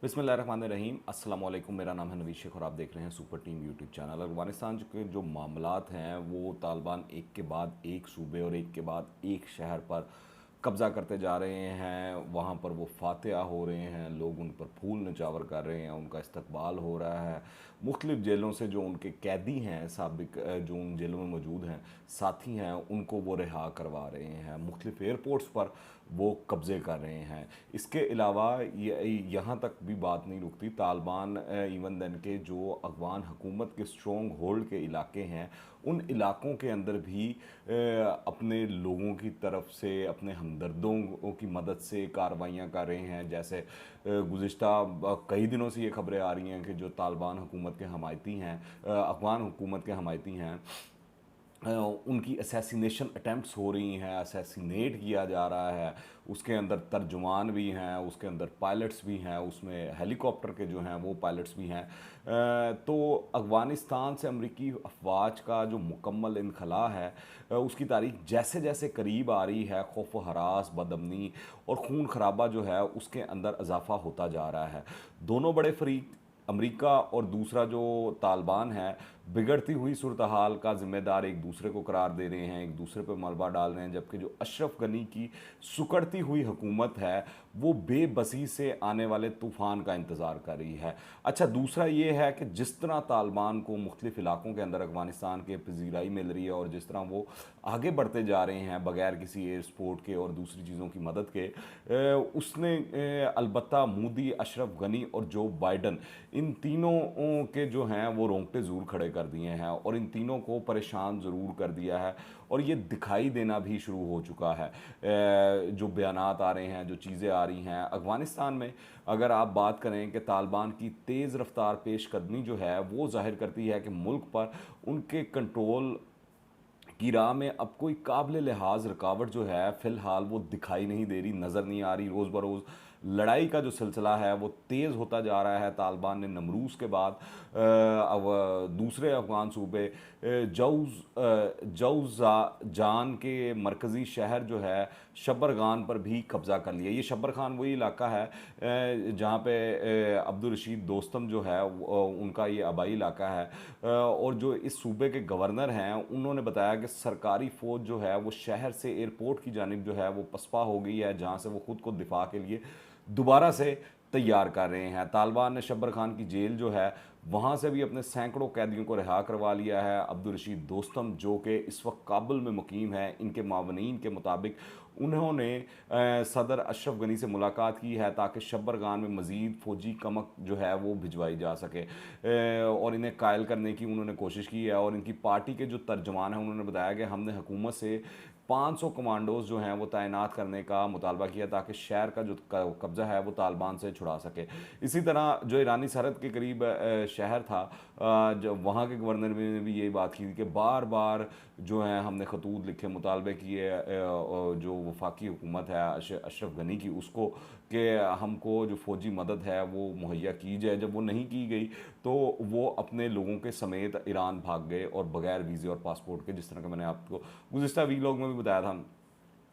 बिस्मिल्लाहिर्रहमानिर्रहीम अस्सलाम वालेकुम। मेरा नाम है नवीद शेख और आप देख रहे हैं super team YouTube channel. Afghanistan के जो मामलात हैं वो तालिबान एक के बाद एक सूबे और एक के बाद एक शहर पर कब्ज़ा करते जा रहे हैं। वहाँ पर वो फातह हो रहे हैं, लोग उन पर फूल निछावर कर रहे हैं, उनका इस्तकबाल हो रहा है। मुख्तलिफ़ जेलों से जो उनके कैदी हैं साबिक, जो उन जेलों में मौजूद हैं, साथी हैं, उनको वो रिहा करवा रहे हैं। मुख्तलिफ़ एयरपोर्ट्स पर वो कब्ज़े कर रहे हैं। इसके अलावा यहाँ तक भी बात नहीं रुकती। तालिबान इवन दैन के जो अफ़गान हुकूमत के स्ट्रॉन्ग होल्ड के इलाके हैं, उन इलाकों के अंदर भी अपने लोगों की तरफ से, अपने हमदर्दों की मदद से कार्रवाइयाँ कर रहे हैं। जैसे गुज़िश्ता कई दिनों से ये खबरें आ रही हैं कि जो तालिबान हुकूमत के हमायती हैं, अफ़गान हुकूमत के हमायती हैं, उनकी असैसिनेशन अटैम्प्ट्स हो रही हैं, असैसिनेट किया जा रहा है। उसके अंदर तर्जुमान भी हैं, उसके अंदर पायलट्स भी हैं, उसमें हेलीकॉप्टर के जो हैं वो पायलट्स भी हैं। तो अफ़गानिस्तान से अमरीकी अफवाज का जो मुकम्मल इनखला है, उसकी तारीख जैसे जैसे करीब आ रही है, खौफ व हरास, बदअमनी और खून खराबा जो है उसके अंदर इजाफा होता जा रहा है। दोनों बड़े फरीक, अमेरिका और दूसरा जो तालिबान है, बिगड़ती हुई सूरत हाल का ज़िम्मेदार एक दूसरे को करार दे रहे हैं, एक दूसरे पर मलबा डाल रहे हैं। जबकि जो अशरफ गनी की सुकड़ती हुई हुकूमत है वो बेबसी से आने वाले तूफ़ान का इंतज़ार कर रही है। अच्छा, दूसरा ये है कि जिस तरह तालिबान को मुख्तलिफ़ इलाकों के अंदर अफ़गानिस्तान के पजीराई मिल रही है और जिस तरह वो आगे बढ़ते जा रहे हैं बगैर किसी एयर सपोर्ट के और दूसरी चीज़ों की मदद के, उसने अलबत्ता मोदी, अशरफ गनी और जो बाइडन, इन तीनों के जो हैं वो रोंगटे ज़रूर खड़े कर दिए हैं और इन तीनों को परेशान ज़रूर कर दिया है। और ये दिखाई देना भी शुरू हो चुका है। जो बयानात आ रहे हैं, जो चीज़ें आ रही हैं अफ़गानिस्तान में, अगर आप बात करें कि तालिबान की तेज़ रफ्तार पेशकदमी जो है वो ज़ाहिर करती है कि मुल्क पर उनके कंट्रोल की राह में अब कोई काबिल लिहाज रुकावट जो है फ़िलहाल वो दिखाई नहीं दे रही, नज़र नहीं आ रही। रोज़ बरोज़ लड़ाई का जो सिलसिला है वो तेज़ होता जा रहा है। तालिबान ने नमरूज़ के बाद अब दूसरे अफ़गान सूबे जौज़ान के मरकज़ी शहर जो है शब्बरगान पर भी कब्ज़ा कर लिया। ये शब्बरगान वही इलाका है जहाँ पे अब्दुल रशीद दोस्तम जो है उनका ये आबाई इलाका है। और जो इस सूबे के गवर्नर हैं उन्होंने बताया कि सरकारी फ़ौज जो है वो शहर से एयरपोर्ट की जानिब जो है वो पसपा हो गई है, जहाँ से वो ख़ुद को दिफा के लिए दोबारा से तैयार कर रहे हैं। तालिबान ने शब्बर खान की जेल जो है वहाँ से भी अपने सैकड़ों कैदियों को रिहा करवा लिया है। अब्दुल रशीद दोस्तम जो कि इस वक्त काबुल में मुकीम है, इनके मावनीन के मुताबिक उन्होंने सदर अशरफ गनी से मुलाकात की है ताकि शब्बरगान में मज़ीद फ़ौजी कमक जो है वो भिजवाई जा सके, और इन्हें कायल करने की उन्होंने कोशिश की है। और इनकी पार्टी के जो तर्जमान हैं उन्होंने बताया कि हमने हुकूमत से 500 कमांडोज़ जो हैं वो तैनात करने का मुतालबा किया ताकि शहर का जो कब्ज़ा है वो तालिबान से छुड़ा सके। इसी तरह जो ईरानी सरहद के करीब शहर था, जो वहाँ के गवर्नर ने भी यही बात की थी कि बार बार जो है हमने खतूत लिखे, मुतालबे किए जो वफाकी हुकूमत है अशरफ गनी की, उसको कि हमको जो फ़ौजी मदद है वो मुहैया की जाए। जब वो नहीं की गई तो वो अपने लोगों के समेत ईरान भाग गए और बग़ैर वीज़े और पासपोर्ट के, जिस तरह का मैंने आपको गुज़िश्ता वीलॉग में भी बताया था,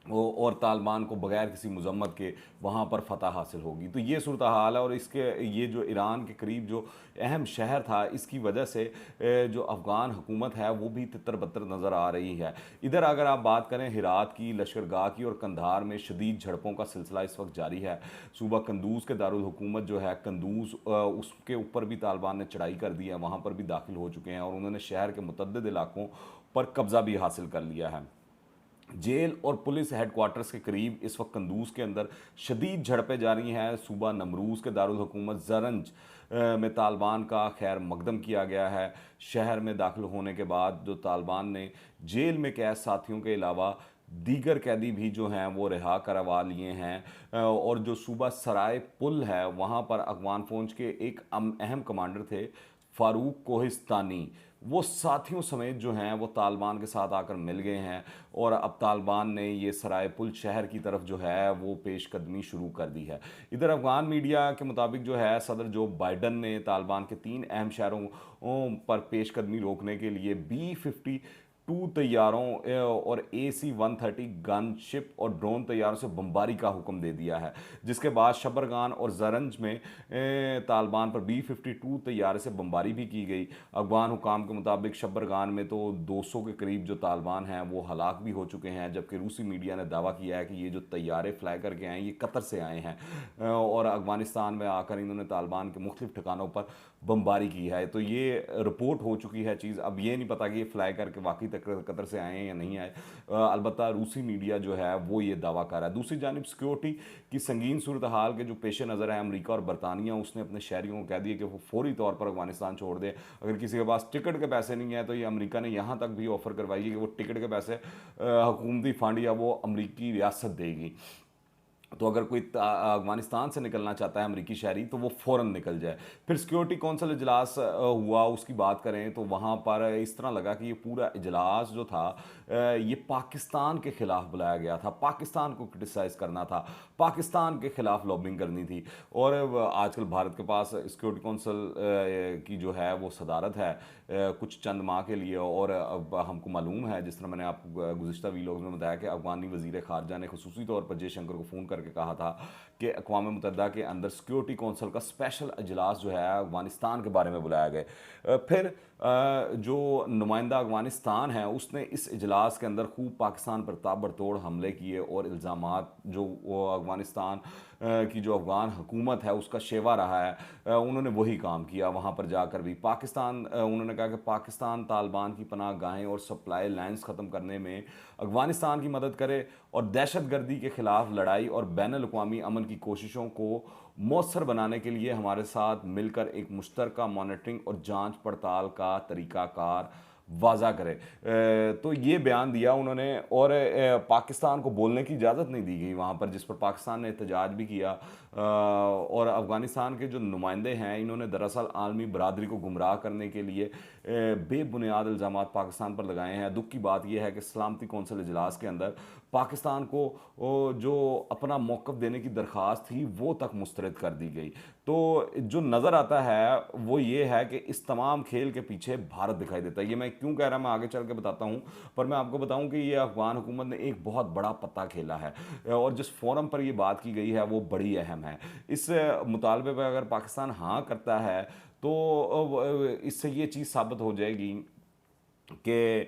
वो और तालिबान को बग़ैर किसी मज़म्मत के वहाँ पर फ़तह हासिल होगी। तो ये सूरत हाल है। और इसके ये जो ईरान के करीब जो अहम शहर था, इसकी वजह से जो अफ़गान हुकूमत है वो भी तितर बतर नज़र आ रही है। इधर अगर आप बात करें हिरात की, लश्करगाह की और कंधार में शदीद झड़पों का सिलसिला इस वक्त जारी है। सूबा कंदूज़ के दारुल हुकूमत जो है कंदूज़, उसके ऊपर भी तालिबान ने चढ़ाई कर दी है, वहाँ पर भी दाखिल हो चुके हैं और उन्होंने शहर के मुतअद्दिद इलाकों पर कब्ज़ा भी हासिल कर लिया है। जेल और पुलिस हेडक्वार्टर्स के करीब इस वक्त कंदूज के अंदर शदीद झड़पें जारी हैं। सूबा नमरूज़ के दारुल हुकूमत जरंज में तालिबान का खैर मकदम किया गया है। शहर में दाखिल होने के बाद जो तालिबान ने जेल में कैद साथियों के अलावा दीगर कैदी भी जो हैं वो रिहा करवा लिए हैं। और जो सूबा सराय पुल है वहाँ पर अफगान फौज के एक अहम कमांडर थे फ़ारूक कोहिस्तानी, वो साथियों समेत जो हैं वो तालिबान के साथ आकर मिल गए हैं और अब तालिबान ने ये सराय पुल शहर की तरफ जो है वो पेशकदमी शुरू कर दी है। इधर अफगान मीडिया के मुताबिक जो है सदर जो बाइडन ने तालिबान के 3 अहम शहरों पर पेशकदमी रोकने के लिए B-50 टू तैयारों और AC-130 गन शिप और ड्रोन तैयारों से बमबारी का हुक्म दे दिया है, जिसके बाद शबरगान और जरंज में तालिबान पर B-52 तैयारे से बमबारी भी की गई। अफगान हुकाम के मुताबिक शबरगान में तो 200 के करीब जो तालिबान हैं वो हलाक भी हो चुके हैं, जबकि रूसी मीडिया ने दावा किया है कि ये जो तैयारे फ्लाई करके आए ये कतर से आए हैं और अफगानिस्तान में आकर इन्होंने तालिबान के मुख्तलिफ ठिकानों पर बमबारी की है। तो ये रिपोर्ट हो चुकी है चीज़, अब ये नहीं पता कि ये फ्लाई करके वाकई तक कतर से आए हैं या नहीं आए। अलबत्ता रूसी मीडिया जो है वो ये दावा कर रहा है। दूसरी जानिब सिक्योरिटी की संगीन सूरत हाल के जो पेश नज़र है, अमरीका और बरतानिया उसने अपने शहरियों को कह दिया कि वो फौरी तौर पर अफगानिस्तान छोड़ दे। अगर किसी के पास टिकट के पैसे नहीं है तो ये अमरीका ने यहाँ तक भी ऑफर करवाई है कि वो टिकट के पैसे हुकूमती फंड या वो अमरीकी रियासत देगी। तो अगर कोई अफगानिस्तान से निकलना चाहता है अमरीकी शहरी तो वो फ़ौरन निकल जाए। फिर सिक्योरिटी कौंसिल इजलास हुआ, उसकी बात करें तो वहाँ पर इस तरह लगा कि ये पूरा इजलास जो था ये पाकिस्तान के ख़िलाफ़ बुलाया गया था, पाकिस्तान को क्रिटिसाइज़ करना था, पाकिस्तान के ख़िलाफ़ लॉबिंग करनी थी। और आजकल भारत के पास सिक्योरिटी कौंसिल की जो है वो सदारत है कुछ चंद माह के लिए। और अब हमको मालूम है, जिस तरह मैंने आपको गुज़िश्ता वीलॉग्स में बताया, कि अफगानी वज़ीर ख़ारजा ने खुसूसी तौर पर जयशंकर को फ़ोन करके कहा था कि अक़वाम मुत्तहिदा के अंदर सिक्योरिटी कौंसिल का स्पेशल इजलास जो है अफगानिस्तान के बारे में बुलाया गया। फिर जो नुमाइंदा अफगानिस्तान है उसने इस इजलास के अंदर खूब पाकिस्तान पर ताबड़तोड़ हमले किए और इल्ज़ामात जो वो अफगानिस्तान की जो अफगान हुकूमत है उसका शेवा रहा है उन्होंने वही काम किया। वहाँ पर जाकर भी पाकिस्तान उन्होंने कहा कि पाकिस्तान तालिबान की पनाह गाहें और सप्लाई लाइन्स ख़त्म करने में अफगानिस्तान की मदद करे और दहशतगर्दी के ख़िलाफ़ लड़ाई और बैनुल-अक़वामी अमन की कोशिशों को मौसर बनाने के लिए हमारे साथ मिलकर एक मुश्तरका मॉनिटरिंग और जांच पड़ताल का तरीक़ाकार वाज़ा करे। तो ये बयान दिया उन्होंने और पाकिस्तान को बोलने की इजाज़त नहीं दी गई वहाँ पर, जिस पर पाकिस्तान ने एहतजाज भी किया। और अफ़गानिस्तान के जो नुमाइंदे हैं इन्होंने दरअसल आलमी बरादरी को गुमराह करने के लिए बेबुनियाद इल्ज़ामात पाकिस्तान पर लगाए हैं। दुख की बात यह है कि सलामती कौंसिल इजलास के अंदर पाकिस्तान को जो अपना मौक़िफ़ देने की दरख्वास्त थी वो तक मुस्तरद कर दी गई। तो जो नज़र आता है वो ये है कि इस तमाम खेल के पीछे भारत दिखाई देता है। ये मैं क्यों कह रहा मैं आगे चल के बताता हूँ, पर मैं आपको बताऊँ कि ये अफ़गान हुकूमत ने एक बहुत बड़ा पत्ता खेला है और जिस फोरम पर ये बात की गई है वो बड़ी अहम है। इस मुतालबे पर अगर पाकिस्तान हाँ करता है तो इससे ये चीज़ साबित हो जाएगी कि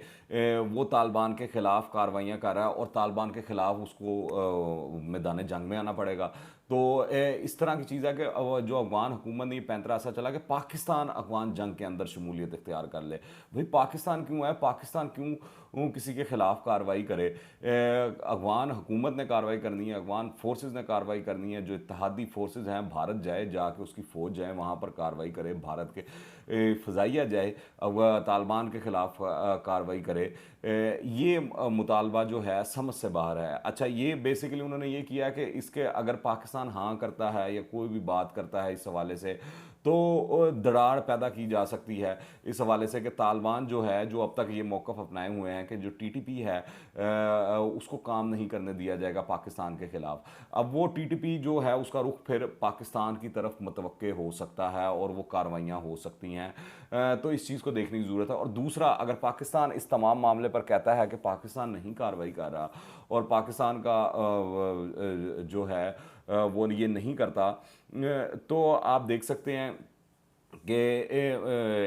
वो तालिबान के ख़िलाफ़ कार्रवाइयाँ कर रहा है और तालिबान के ख़िलाफ़ उसको मैदान जंग में आना पड़ेगा। तो इस तरह की चीज़ है कि जो अफ़गान हुकूमत ने ये पैंतरा ऐसा चला कि पाकिस्तान अफ़गान जंग के अंदर शमूलियत इख्तियार कर ले। भाई पाकिस्तान क्यों है, पाकिस्तान क्यों किसी के ख़िलाफ़ कार्रवाई करे? अफ़गान हुकूमत ने कार्रवाई करनी है, अफ़गान फोर्सेस ने कार्रवाई करनी है। जो इत्तेहादी फोर्सेस हैं भारत जाए, जाके उसकी फ़ौज जाए वहाँ पर कार्रवाई करे, भारत के फ़ज़ाइया जाए तालिबान के ख़िलाफ़ कार्रवाई करे। ये मुतालबा जो है समझ से बाहर है। अच्छा, ये बेसिकली उन्होंने ये किया कि इसके अगर पाकिस्तान हाँ करता है या कोई भी बात करता है इस हवाले से तो दरार पैदा की जा सकती है इस हवाले से कि तालिबान जो है, जो अब तक ये मौक़िफ़ अपनाए हुए हैं कि जो TTP है उसको काम नहीं करने दिया जाएगा पाकिस्तान के ख़िलाफ़। अब वो TTP जो है उसका रुख फिर पाकिस्तान की तरफ मुतवक्के हो सकता है और वो कार्रवाइयाँ हो सकती हैं। तो इस चीज़ को देखने की ज़रूरत है। और दूसरा, अगर पाकिस्तान इस तमाम मामले पर कहता है कि पाकिस्तान नहीं कार्रवाई कर रहा और पाकिस्तान का जो है वो ये नहीं करता, तो आप देख सकते हैं कि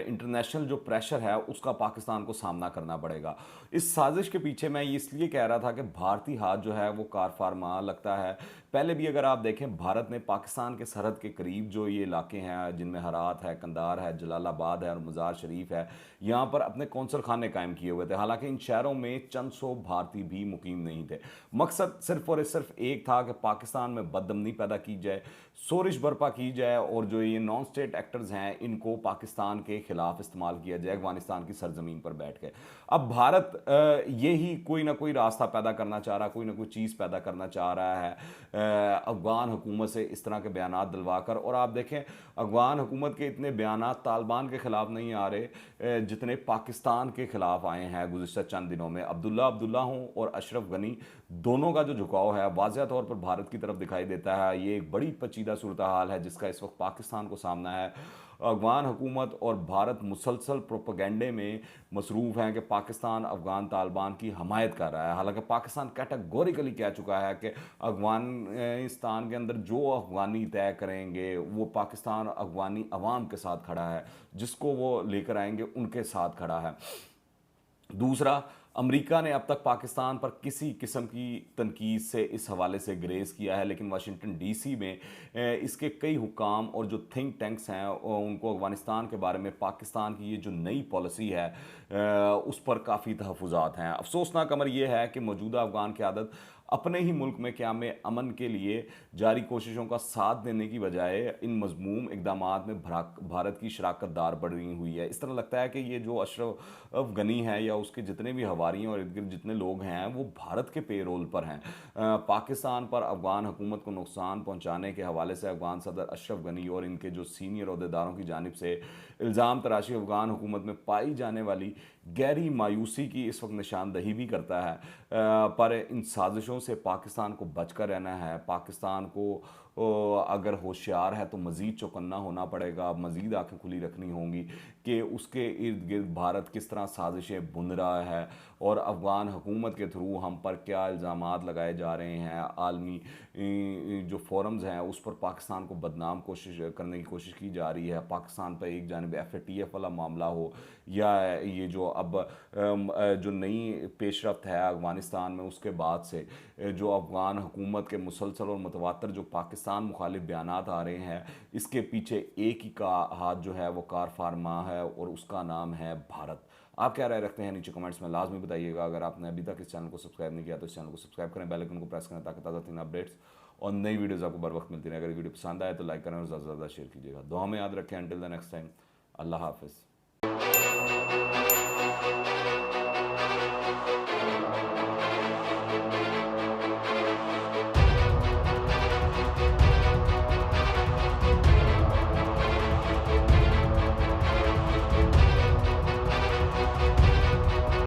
इंटरनेशनल जो प्रेशर है उसका पाकिस्तान को सामना करना पड़ेगा। इस साजिश के पीछे मैं इसलिए कह रहा था कि भारतीय हाथ जो है वो कार फार्मा लगता है। पहले भी अगर आप देखें, भारत ने पाकिस्तान के सरहद के करीब जो ये इलाके हैं जिनमें हरात है, कंधार है, जलालाबाद है और मज़ार शरीफ है, यहाँ पर अपने कौंसल खाने कायम किए हुए थे। हालांकि इन शहरों में चंद सौ भारतीय भी मुकीम नहीं थे। मकसद सिर्फ और सिर्फ एक था कि पाकिस्तान में बदअमनी पैदा की जाए, सोरिश बर्पा की जाए और जो ये नॉन स्टेट एक्टर्स हैं इनको पाकिस्तान के ख़िलाफ़ इस्तेमाल किया जाए अफगानिस्तान की सरजमीन पर बैठ के। अब भारत यही कोई ना कोई रास्ता पैदा करना चाह रहा, कोई ना कोई चीज़ पैदा करना चाह रहा है अफ़गान हुकूमत से इस तरह के बयानात दिलवा कर। और आप देखें, अफ़गान हुकूमत के इतने बयानात तालिबान के ख़िलाफ़ नहीं आ रहे जितने पाकिस्तान के ख़िलाफ़ आए हैं गुज़िश्ता चंद दिनों में। अब्दुल्ला हों और अशरफ गनी, दोनों का जो झुकाव है वाज़ह तौर पर भारत की तरफ दिखाई देता है। ये एक बड़ी पेचीदा सूरत हाल है जिसका इस वक्त पाकिस्तान को सामना है। अफ़गान हुकूमत और भारत मुसलसल प्रोपेगेंडे में मसरूफ़ हैं कि पाकिस्तान अफ़गान तालिबान की हमायत कर रहा है। हालांकि पाकिस्तान कैटेगोरिकली कह चुका है कि अफ़गानिस्तान के अंदर जो अफ़गानी तय करेंगे वो पाकिस्तान अफ़गानी अवाम के साथ खड़ा है, जिसको वो लेकर आएंगे उनके साथ खड़ा है। दूसरा, अमेरिका ने अब तक पाकिस्तान पर किसी किस्म की तनकीद से इस हवाले से ग्रेज़ किया है, लेकिन वाशिंगटन डीसी में इसके कई हुकाम और जो थिंक टैंक्स हैं उनको अफ़गानिस्तान के बारे में पाकिस्तान की ये जो नई पॉलिसी है उस पर काफ़ी तहफ़्फ़ुज़ात हैं। अफसोसनाक अमर यह है कि मौजूदा अफ़गान क़यादत अपने ही मुल्क में क़याम अमन के लिए जारी कोशिशों का साथ देने की बजाय इन मज़मूम इक़दामात में भारत की शराकत दार बढ़ी हुई है। इस तरह लगता है कि ये जो अशरफ गनी है या उसके जितने भी हवारी और इर्द गिर्द जितने लोग हैं वो भारत के पे रोल पर हैं। पाकिस्तान पर अफ़गान हुकूमत को नुकसान पहुँचाने के हवाले से अफ़गान सदर अशरफ गनी और इनके जो सीनियर अहदेदारों की जानिब से इल्ज़ाम तराशी अफ़गान हुकूमत में पाई जाने वाली गहरी मायूसी की इस वक्त निशानदही भी करता है। पर इन साजिशों से पाकिस्तान को बच कर रहना है। पाकिस्तान को अगर होशियार है तो मज़ीद चौकन्ना होना पड़ेगा, मज़ीद आंखें खुली रखनी होंगी कि उसके इर्द गिर्द भारत किस तरह साजिशें बुन रहा है और अफ़गान हुकूमत के थ्रू हम पर क्या इल्ज़ामात लगाए जा रहे हैं। आलमी जो फोरम्स हैं उस पर पाकिस्तान को बदनाम करने की कोशिश की जा रही है। पाकिस्तान पर एक जानिब FATF वाला मामला हो या ये जो अब जो नई पेशरफ्त है अफ़गानिस्तान में उसके बाद से जो अफ़गान हुकूमत के मुसलसल और मुतवातर जो पाकिस्तान मुखालिफ बयानात आ रहे हैं, इसके पीछे एक ही का हाथ जो है वो कार फार्मा है और उसका नाम है भारत। आप क्या राय रखते हैं नीचे कमेंट्स में लाजमी बताइएगा। अगर आपने अभी तक इस चैनल को सब्सक्राइब नहीं किया तो इस चैनल को सब्सक्राइब करें, बेल आइकन को प्रेस करें ताकि ताज़ा तीन अपडेट्स और नई वीडियोज़ आपको बर वक्त मिलती रहे। अगर वीडियो पसंद आए तो लाइक करें और ज़्यादा से ज़्यादा शेयर कीजिएगा। दुआ में याद रखें। अंटिल द नेक्स्ट टाइम, अल्लाह हाफ़िज़।